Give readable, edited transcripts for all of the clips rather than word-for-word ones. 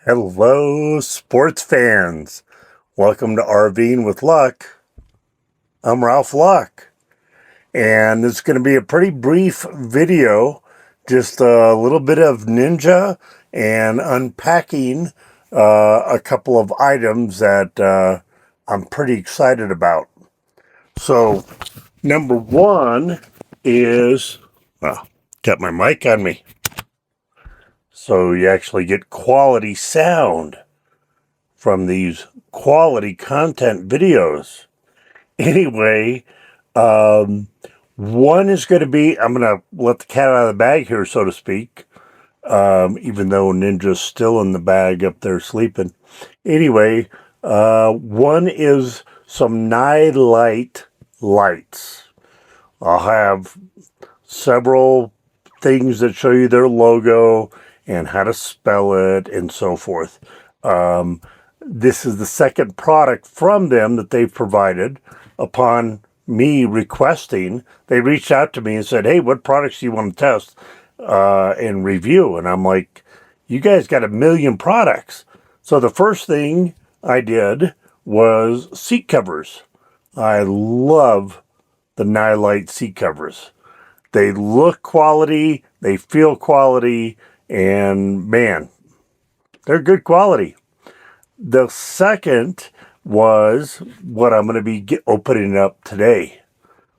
Hello, sports fans. Welcome to RVing with Luck. I'm Ralph Luck, and this is going to be a pretty brief video, just a little bit of ninja and unpacking a couple of items that I'm pretty excited about. So, number one is, well, got my mic on me, so you actually get quality sound from these quality content videos. Anyway, one is going to be, I'm going to let the cat out of the bag here, so to speak, even though Ninja's still in the bag up there sleeping. Anyway, one is some nightlight lights. I'll have several things that show you their logo and how to spell it and so forth. This is the second product from them that they've provided. Upon me requesting, they reached out to me and said, hey, what products do you want to test and review? And I'm like, you guys got a million products. So the first thing I did was seat covers. I love the Nightlight seat covers. They look quality, they feel quality, and man, they're good quality. The second was what I'm going to be opening up today,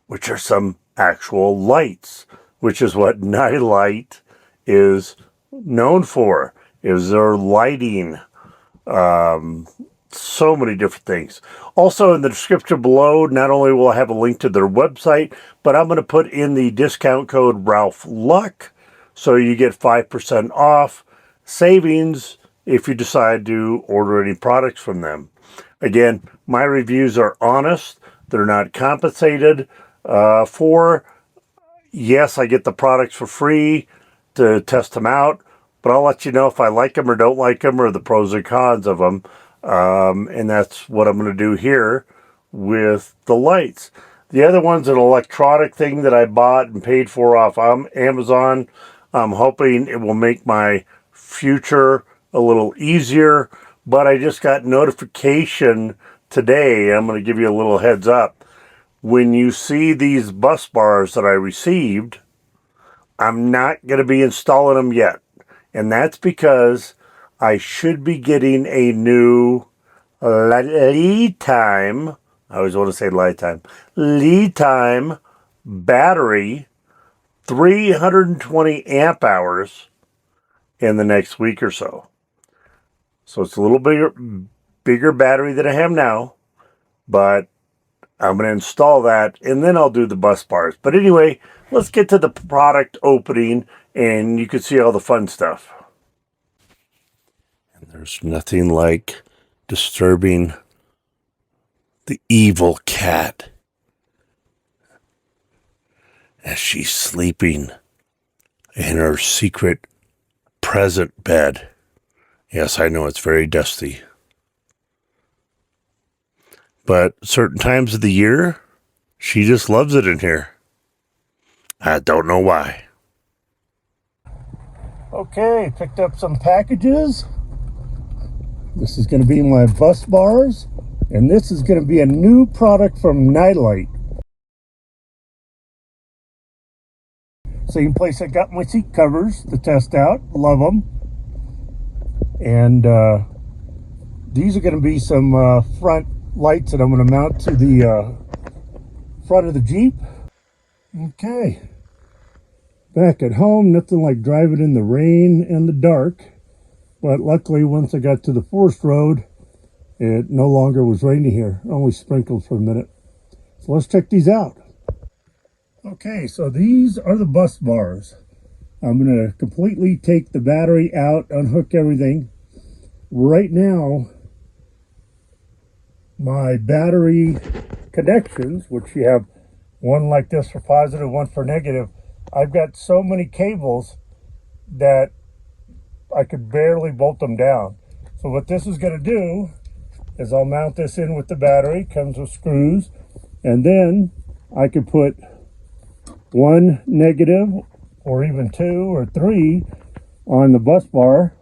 which are some actual lights, which is what Nightlight is known for, is their lighting. So many different things. Also in the description below, not only will I have a link to their website, but I'm going to put in the discount code Ralph Luck, so you get 5% off savings if you decide to order any products from them. Again, my reviews are honest. They're not compensated for. Yes, I get the products for free to test them out, but I'll let you know if I like them or don't like them, or the pros and cons of them. And that's what I'm going to do here with the lights. The other one's an electronic thing that I bought and paid for off Amazon. I'm hoping it will make my future a little easier, but I just got notification today. I'm going to give you a little heads up. When you see these bus bars that I received, I'm not going to be installing them yet. And that's because I should be getting a new lead time. I always want to say lead time battery, 320 amp hours in the next week or so. So it's a little bigger battery than I have now, but I'm going to install that and then I'll do the bus bars. But anyway, let's get to the product opening and you can see all the fun stuff. And there's nothing like disturbing the evil cat as she's sleeping in her secret present bed. Yes, I know it's very dusty. But certain times of the year, she just loves it in here. I don't know why. Okay, picked up some packages. This is going to be my bus bars. And this is going to be a new product from Nightlight. Same place I got my seat covers to test out. Love them. And these are going to be some front lights that I'm going to mount to the front of the Jeep. Okay. Back at home, nothing like driving in the rain and the dark. But luckily, once I got to the forest road, it no longer was rainy here. Only sprinkled for a minute. So let's check these out. Okay, so these are the bus bars. I'm going to completely take the battery out, unhook everything. Right now, my battery connections, which you have one like this for positive, one for negative, I've got so many cables that I could barely bolt them down. So what this is going to do is I'll mount this in with the battery, comes with screws, and then I could put one negative or even two or three on the bus bar.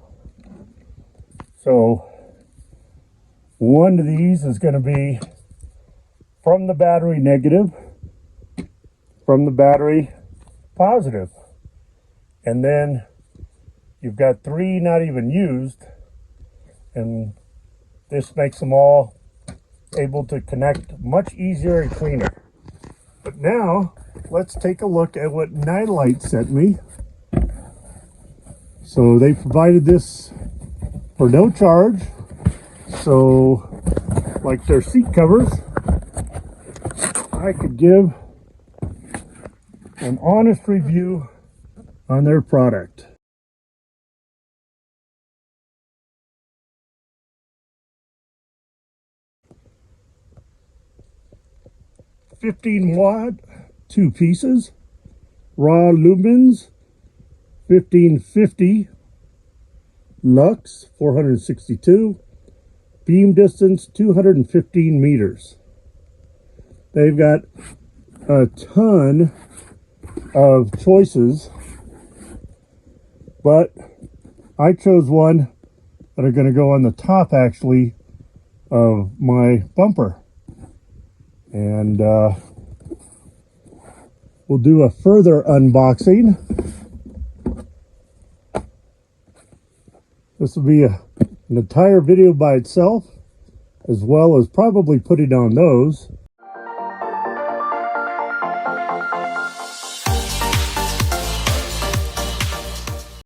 So one of these is going to be from the battery negative, from the battery positive. And then you've got 3 not even used, and this makes them all able to connect much easier and cleaner. But now let's take a look at what Nightlight sent me. So they provided this for no charge. So like their seat covers, I could give an honest review on their product. 15 watt, 2 pieces, raw lumens, 1550, lux, 462, beam distance, 215 meters. They've got a ton of choices, but I chose one that are going to go on the top actually of my bumper. And we'll do a further unboxing. This will be an entire video by itself, as well as probably putting on those.